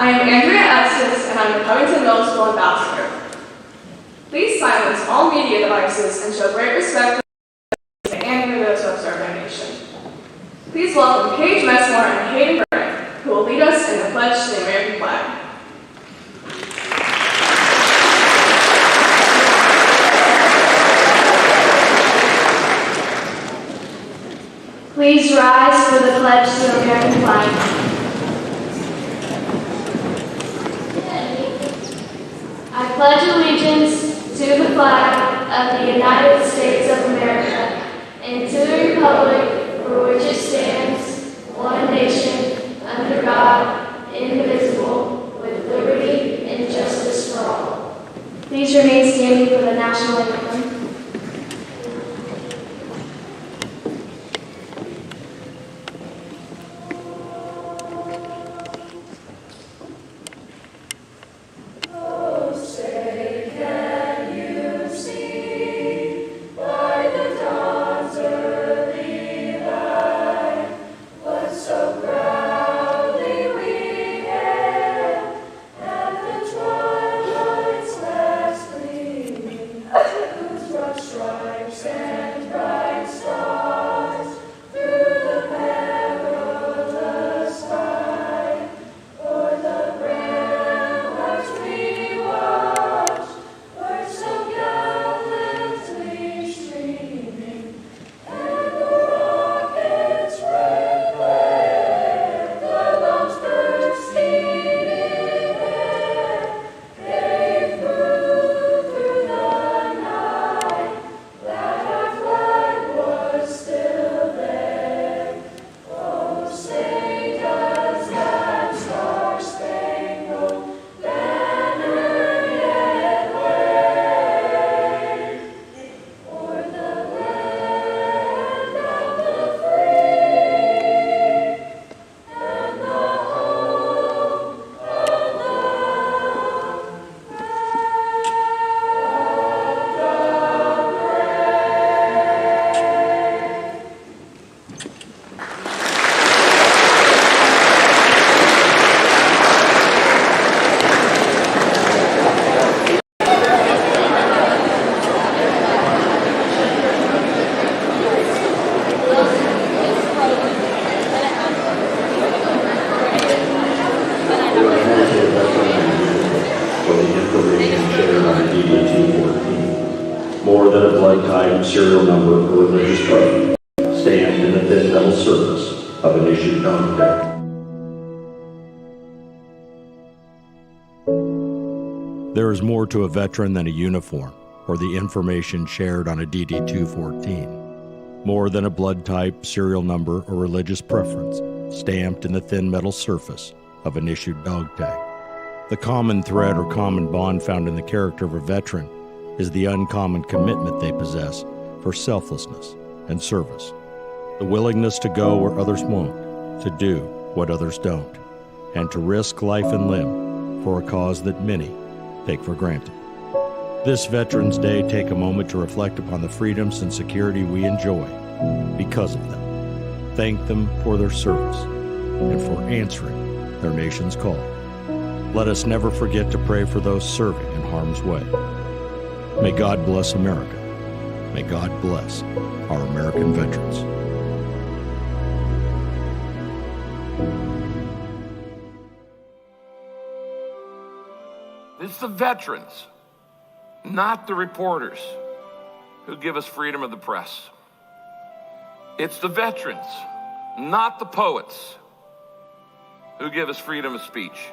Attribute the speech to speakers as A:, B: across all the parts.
A: I am and I'm the Covington Middle School ambassador. Please silence all media devices and show great respect to and widows who have served our nation. Please welcome Paige Messmore and Hayden Byrne, who will lead us in the pledge to the American flag.
B: Please rise for the pledge to the American flag. I pledge allegiance to the flag of the United States of America and to the republic for which it stands, one nation, under God, indivisible, with liberty and justice for all. Please remain standing for the national anthem.
C: More than a blood type, serial number, or religious preference, stamped in the thin metal surface of an issued document.
D: There is more to a veteran than a uniform or the information shared on a DD-214. More than a blood type, serial number, or religious preference, stamped in the thin metal surface of an issued dog tag. The common thread or common bond found in the character of a veteran is the uncommon commitment they possess for selflessness and service, the willingness to go where others won't, to do what others don't, and to risk life and limb for a cause that many take for granted. This Veterans Day, take a moment to reflect upon the freedoms and security we enjoy because of them. Thank them for their service and for answering their nation's call. Let us never forget to pray for those serving in harm's way. May God bless America. May God bless our American veterans.
E: It's the veterans, not the reporters, who give us freedom of the press. It's the veterans, not the poets, who give us freedom of speech.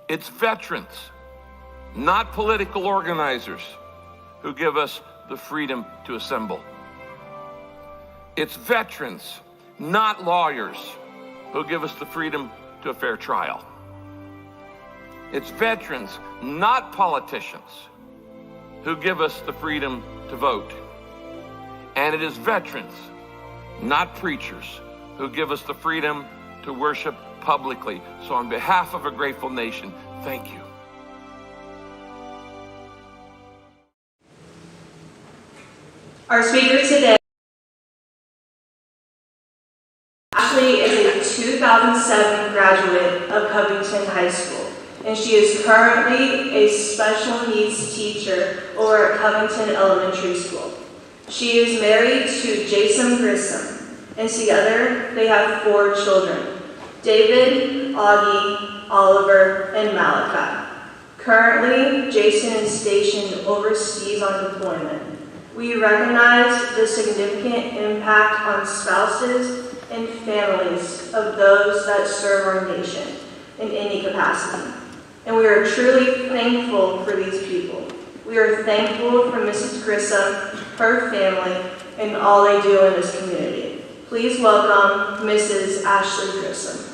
E: It's veterans, not political organizers, who give us the freedom to assemble. It's veterans, not lawyers, who give us the freedom to a fair trial. It's veterans, not politicians, who give us the freedom to vote. And it is veterans, not preachers, who give us the freedom to worship publicly. So on behalf of a grateful nation, thank you.
A: Our speaker today Ashley is a 2007 graduate of
F: Covington High School, and she is currently a special needs teacher over at Covington Elementary School. She is married to Jason Grissom, and together they have 4 children, David, Augie, Oliver, and Malachi. Currently, Jason is stationed overseas on deployment. We recognize the significant impact on spouses and families of those that serve our nation in any capacity. And we are truly thankful for these people. We are thankful for Mrs. Grissom, her family, and all they do in this community. Please welcome Mrs. Ashley Grissom.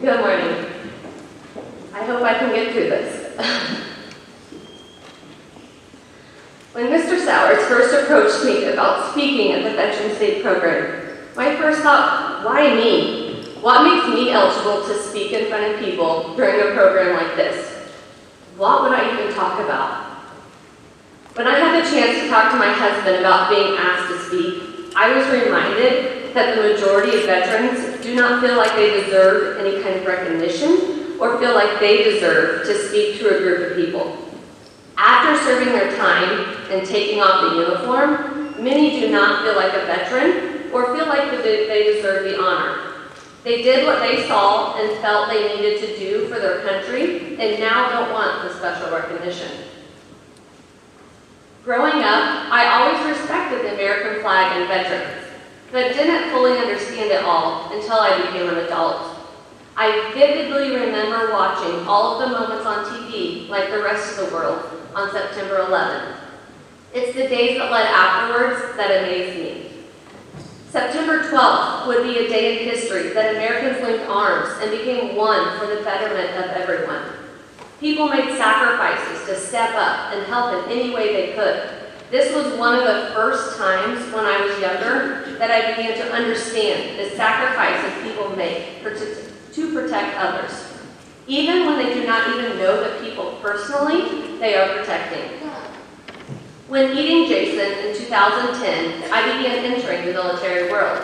G: Good morning. I hope I can get through this. When Mr. Sowers first approached me about speaking at the Veterans Day program, my first thought, why me? What makes me eligible to speak in front of people during a program like this? What would I even talk about? When I had the chance to talk to my husband about being asked to speak, I was reminded that the majority of veterans do not feel like they deserve any kind of recognition or feel like they deserve to speak to a group of people. After serving their time and taking off the uniform, many do not feel like a veteran or feel like they deserve the honor. They did what they saw and felt they needed to do for their country and now don't want the special recognition. Growing up, I always respected the American flag and veterans, but didn't fully understand it all until I became an adult. I vividly remember watching all of the moments on TV, like the rest of the world, on September 11th. It's the days that led afterwards that amazed me. September 12th would be a day in history that Americans linked arms and became one for the betterment of everyone. People made sacrifices to step up and help in any way they could. This was one of the first times when I was younger that I began to understand the sacrifices people make to protect others, even when they do not even know the people personally they are protecting. When meeting Jason in 2010, I began entering the military world.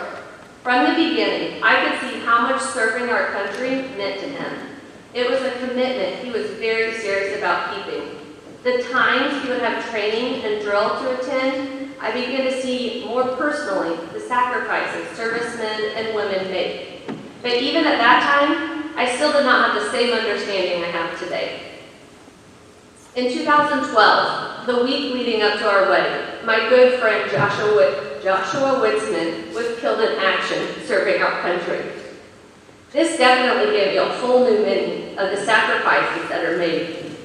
G: From the beginning, I could see how much serving our country meant to him. It was a commitment he was very serious about keeping. The times he would have training and drill to attend, I began to see more personally the sacrifices servicemen and women make. But even at that time, I still did not have the same understanding I have today. In 2012, the week leading up to our wedding, my good friend Joshua Witzman was killed in action serving our country. This definitely gave me a whole new meaning of the sacrifices that are made.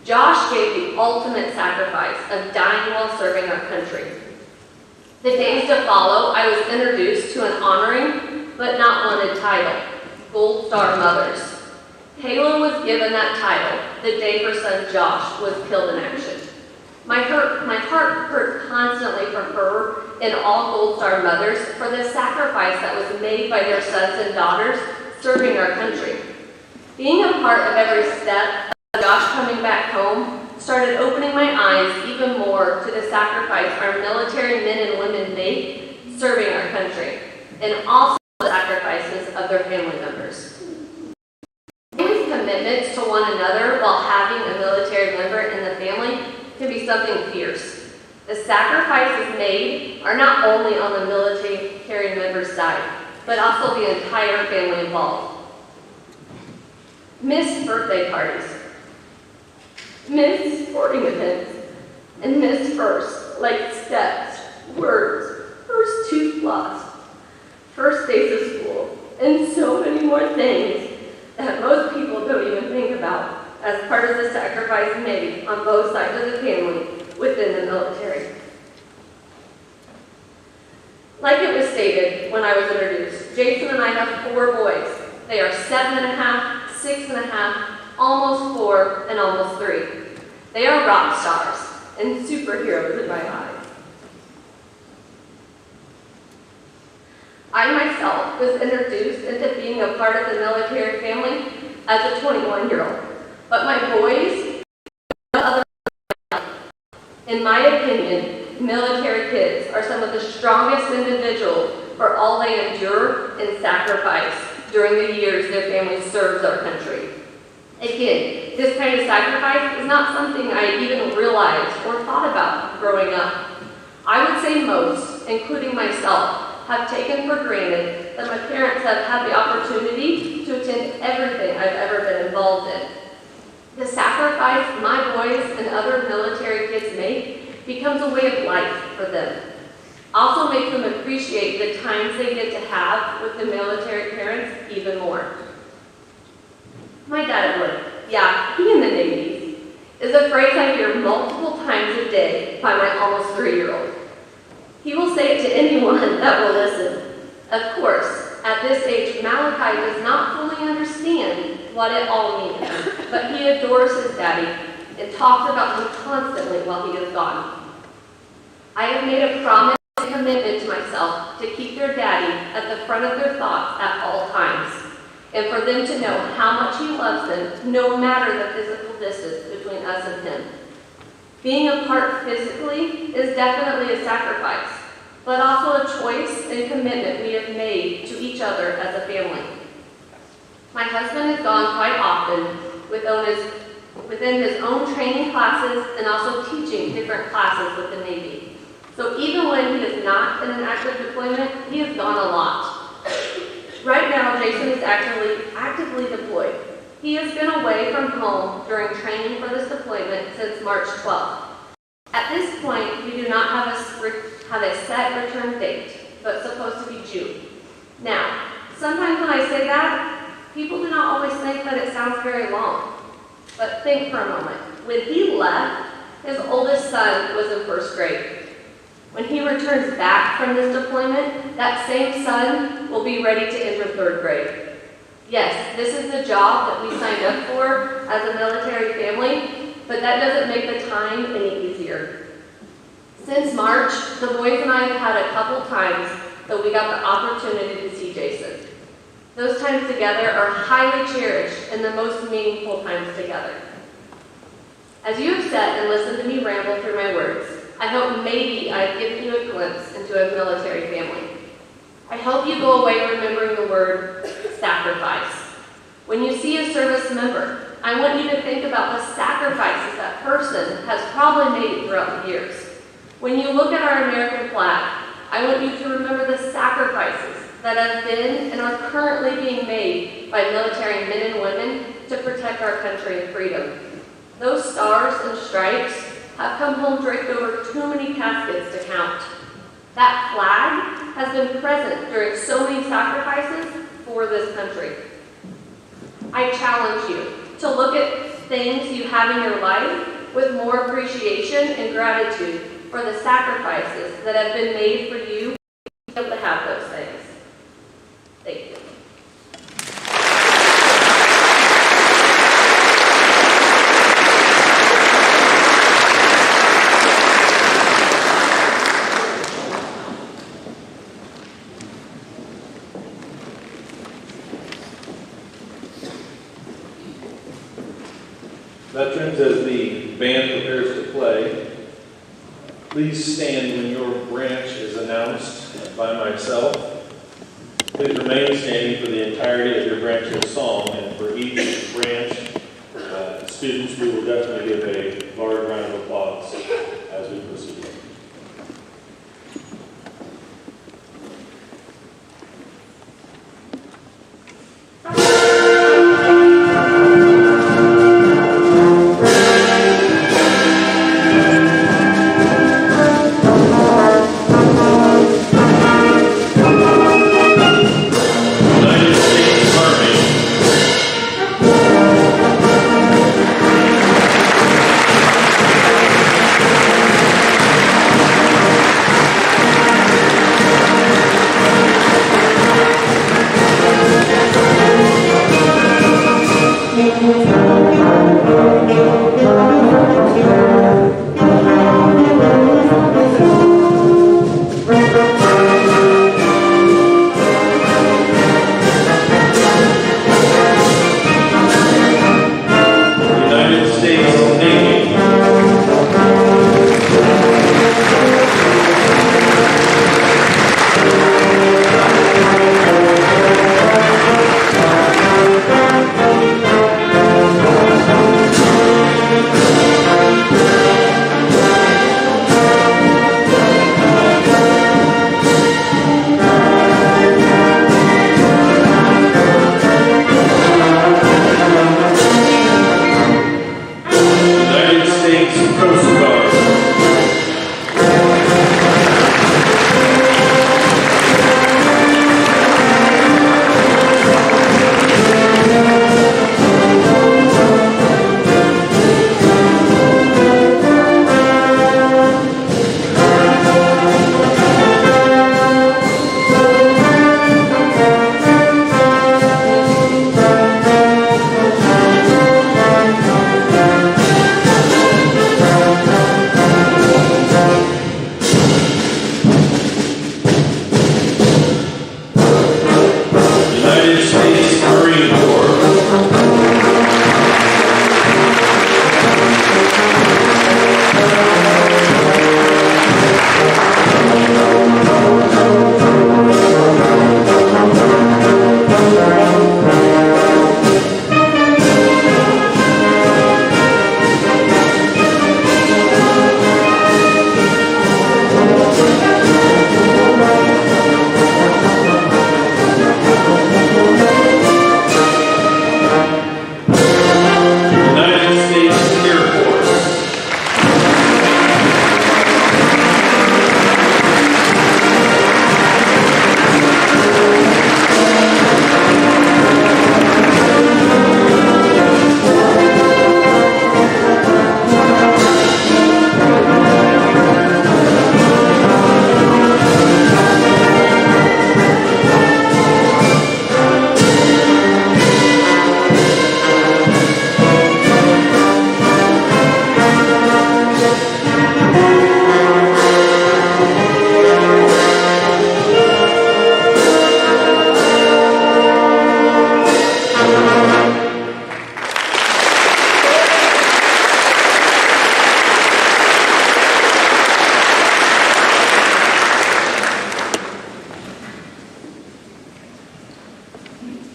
G: Josh gave the ultimate sacrifice of dying while serving our country. The days to follow, I was introduced to an honoring but not wanted title, Gold Star Mothers. Kayla was given that title the day her son Josh was killed in action. My heart hurt constantly for her and all Gold Star mothers for the sacrifice that was made by their sons and daughters serving our country. Being a part of every step of Josh coming back home started opening my eyes even more to the sacrifice our military men and women make serving our country, and also the sacrifices of their family members. Commitments to one another while having a military member in the family can be something fierce. The sacrifices made are not only on the military member's side, but also the entire family involved. Missed birthday parties, missed sporting events, and missed firsts like steps, words, first tooth loss, first days of school, and so many more things that most people don't even think about as part of the sacrifice made on both sides of the family within the military. Like it was stated when I was introduced, Jason and I have 4 boys. They are 7.5, 6.5, almost 4, and almost 3. They are rock stars and superheroes in my eyes. I myself was introduced into being a part of the military family as a 21-year-old, but my boys In my opinion, military kids are some of the strongest individuals for all they endure and sacrifice during the years their family serves our country. Again, this kind of sacrifice is not something I even realized or thought about growing up. I would say most, including myself, have taken for granted that my parents have had the opportunity to attend everything I've ever been involved in. The sacrifice my boys and other military kids make becomes a way of life for them. Also makes them appreciate the times they get to have with the military parents even more. My dad would, yeah, he in the Navy, is a phrase I hear multiple times a day by my almost 3-year-old. He will say it to anyone that will listen. Of course, at this age, Malachi does not fully understand what it all means, but he adores his daddy and talks about him constantly while he is gone. I have made a promise and commitment to myself to keep their daddy at the front of their thoughts at all times, and for them to know how much he loves them, no matter the physical distance between us and him. Being apart physically is definitely a sacrifice, but also a choice and commitment we have made to each other as a family. My husband has gone quite often within his own training classes and also teaching different classes with the Navy. So even when he is not in an active deployment, he has gone a lot. Right now, Jason is actively deployed. He has been away from home during training for this deployment since March 12th. At this point, we do not have a set return date, but it's supposed to be June. Now, sometimes when I say that, people do not always think that it sounds very long. But think for a moment. When he left, his oldest son was in 1st grade. When he returns back from this deployment, that same son will be ready to enter 3rd grade. Yes, this is the job that we signed up for as a military family, but that doesn't make the time any easier. Since March, the boys and I have had a couple times that we got the opportunity to see Jason. Those times together are highly cherished and the most meaningful times together. As you have sat and listened to me ramble through my words, I hope maybe I've given you a glimpse into a military family. I hope you go away remembering the word sacrifice. When you see a service member, I want you to think about the sacrifices that person has probably made throughout the years. When you look at our American flag, I want you to remember the sacrifices that have been and are currently being made by military men and women to protect our country and freedom. Those stars and stripes have come home draped over too many caskets to count. That flag has been present during so many sacrifices for this country. I challenge you to look at things you have in your life with more appreciation and gratitude for the sacrifices that have been made for you to be able to have those things. Thank you.
H: Veterans, as the band prepares to play, please stand when your branch is announced by myself. Please remain standing for the entirety of your branch's song, and for each branch, students, we will definitely give a large round of applause as we proceed.
I: United States Army.
H: Coast Guard. United States Marine Corps. United States Air Force.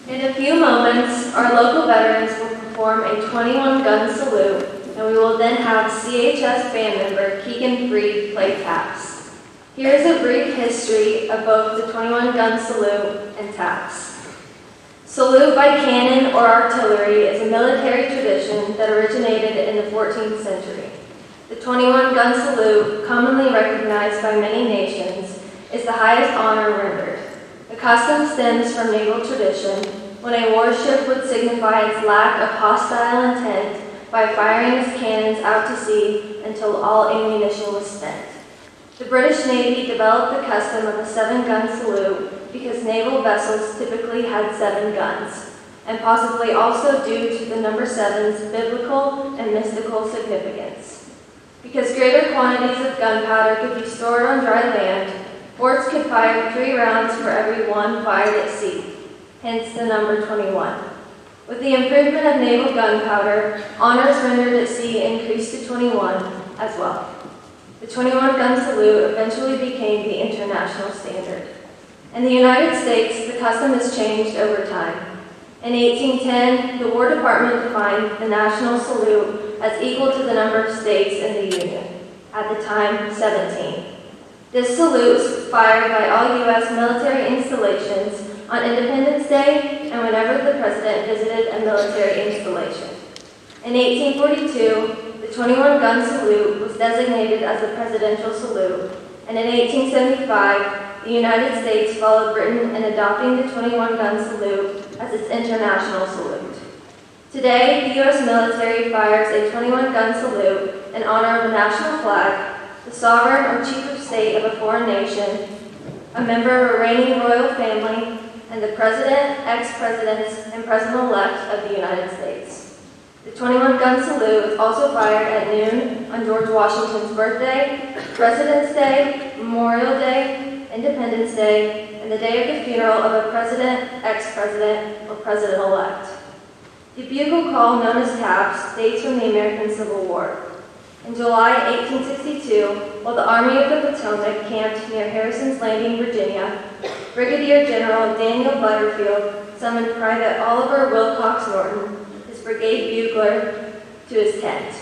G: In a few moments, our local veterans will perform a 21-gun salute, and we will then have CHS band member Keegan Freed play taps. Here is a brief history of both the 21-gun salute and taps. Salute by cannon or artillery is a military tradition that originated in the 14th century. The 21-gun salute, commonly recognized by many nations, is the highest honor rendered. The custom stems from naval tradition, when a warship would signify its lack of hostile intent by firing its cannons out to sea until all ammunition was spent. The British Navy developed the custom of a 7-gun salute because naval vessels typically had 7 guns, and possibly also due to the number 7's biblical and mystical significance. Because greater quantities of gunpowder could be stored on dry land, forts could fire 3 rounds for every 1 fired at sea, hence the number 21. With the improvement of naval gunpowder, honors rendered at sea increased to 21 as well. The 21-gun salute eventually became the international standard. In the United States, the custom has changed over time. In 1810, the War Department defined the national salute as equal to the number of states in the Union, at the time 17. This salute was fired by all U.S. military installations on Independence Day and whenever the President visited a military installation. In 1842, the 21-gun salute was designated as the presidential salute, and in 1875, the United States followed Britain in adopting the 21-gun salute as its international salute. Today, the U.S. military fires a 21-gun salute in honor of the national flag, the sovereign or chief of state of a foreign nation, a member of a reigning royal family, and the President, ex-presidents, and President-elect of the United States. The 21-gun salute is also fired at noon on George Washington's birthday, President's Day, Memorial Day, Independence Day, and the day of the funeral of a president, ex-president, or president-elect. The bugle call known as taps dates from the American Civil War. In July 1862, while the Army of the Potomac camped near Harrison's Landing, Virginia, Brigadier General Daniel Butterfield summoned Private Oliver Wilcox Norton, his brigade bugler, to his tent.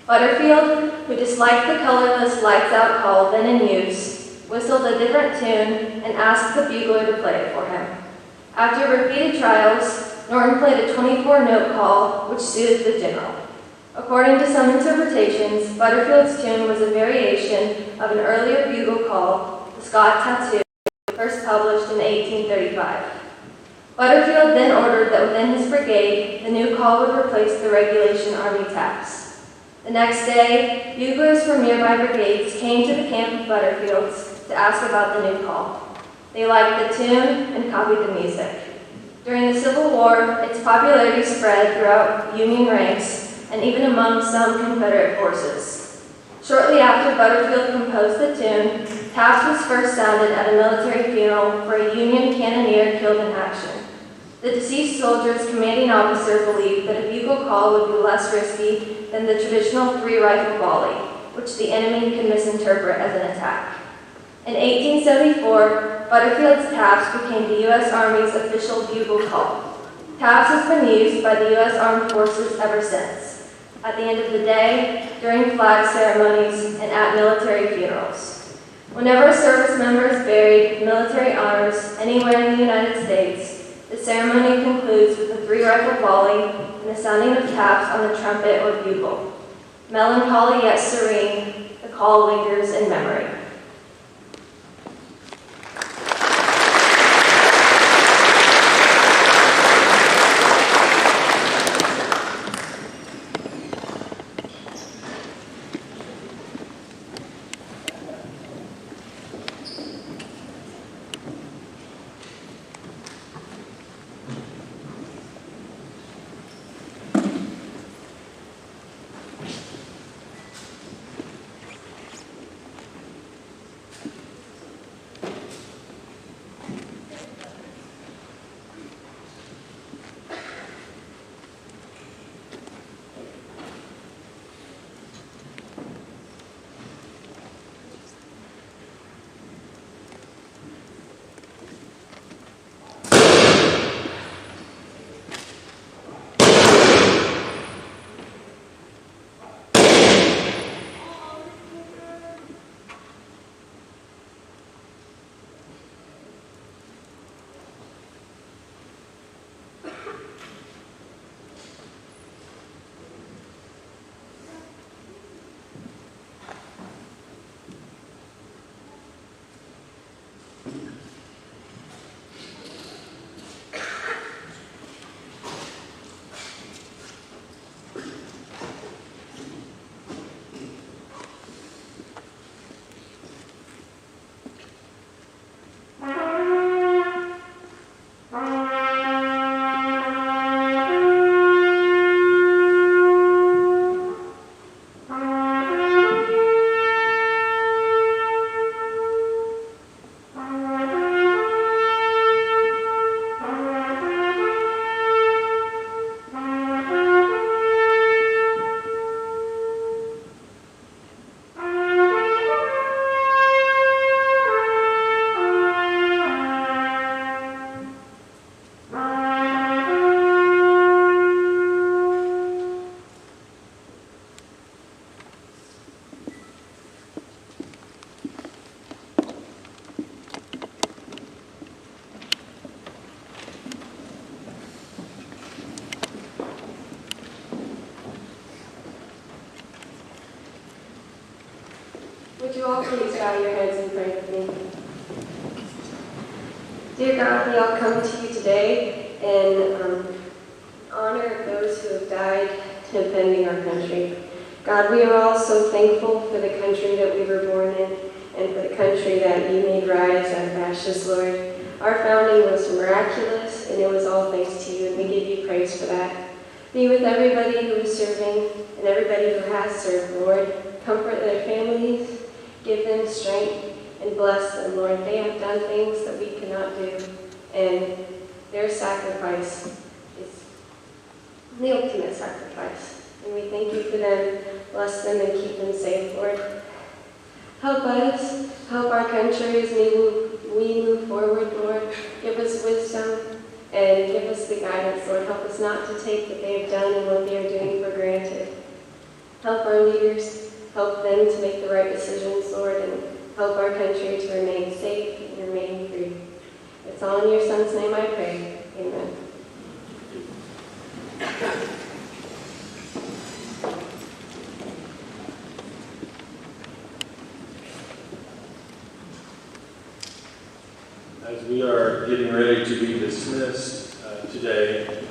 G: Butterfield, who disliked the colorless lights-out call then in use, whistled a different tune and asked the bugler to play it for him. After repeated trials, Norton played a 24-note call, which suited the general.
I: According to some interpretations, Butterfield's tune was a variation of an earlier bugle call, the Scott Tattoo, first published in 1835. Butterfield then ordered that within his brigade, the new call would replace the regulation Army taps. The next day, buglers from nearby brigades came to the camp of Butterfield's to ask about the new call. They liked the tune and copied the music. During the Civil War, its popularity spread throughout Union ranks and even among some Confederate forces. Shortly after Butterfield composed the tune, taps was first sounded at a military funeral for a Union cannoneer killed in action. The deceased soldier's commanding officer believed that a bugle call would be less risky than the traditional 3-rifle volley, which the enemy could misinterpret as an attack. In 1874, Butterfield's taps became the U.S. Army's official bugle call. Taps has been used by the U.S. Armed Forces ever since, at the end of the day, during flag ceremonies, and at military funerals. Whenever a service member is buried, military honors, anywhere in the United States, the ceremony concludes with a 3-rifle volley and the sounding of taps on the trumpet or bugle. Melancholy yet serene, the call lingers in memory.
J: Would you all please bow your heads and pray with me? Dear God, we all come to you today in honor of those who have died defending our country. God, we are all so thankful for the country that we were born in and for the country that you made rise out of ashes, Lord. Our founding was miraculous, and it was all thanks to you, and we give you praise for that. Be with everybody who is serving and everybody who has served, Lord. Comfort their families. Give them strength and bless them, Lord. They have done things that we cannot do, and their sacrifice is the ultimate sacrifice. And we thank you for them. Bless them and keep them safe, Lord. Help us, help our country as we move forward, Lord. Give us wisdom and give us the guidance, Lord. Help us not to take what they have done and what they are doing for granted. Help our leaders. Help them to make the right decisions, Lord, and help our country to remain safe and remain free. It's all in your Son's name I pray. Amen.
H: As we are getting ready to be dismissed today,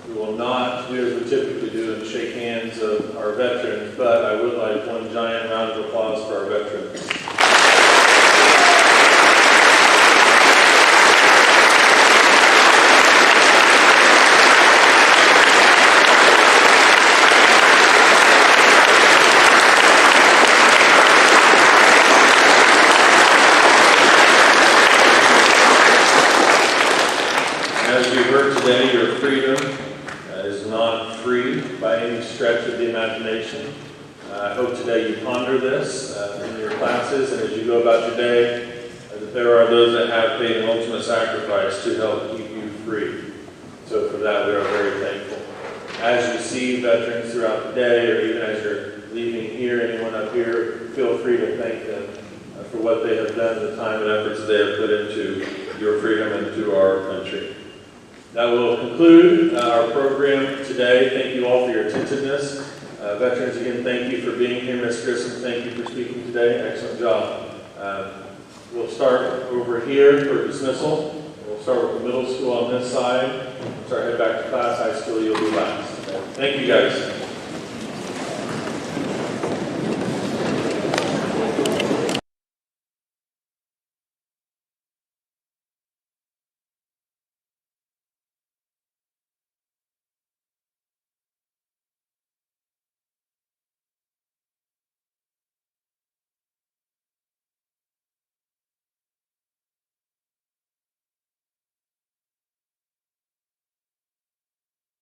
H: we will not do as we typically do and shake hands of our veterans, but I would like one giant round of applause for our veterans. As you heard today, your freedom is not free by any stretch of the imagination. I hope today you ponder this in your classes, and as you go about your day, that there are those that have paid an ultimate sacrifice to help keep you free. So for that, we are very thankful. As you see veterans throughout the day, or even as you're leaving here, anyone up here, feel free to thank them for what they have done, the time and efforts they have put into your freedom and to our country. That will conclude our program today. Thank you all for your attentiveness. Veterans, again, thank you for being here. Ms. Grissom, thank you for speaking today. Excellent job. We'll start over here for dismissal. We'll start with the middle school on this side. Start head back to class. High school, you'll be last. Thank you, guys.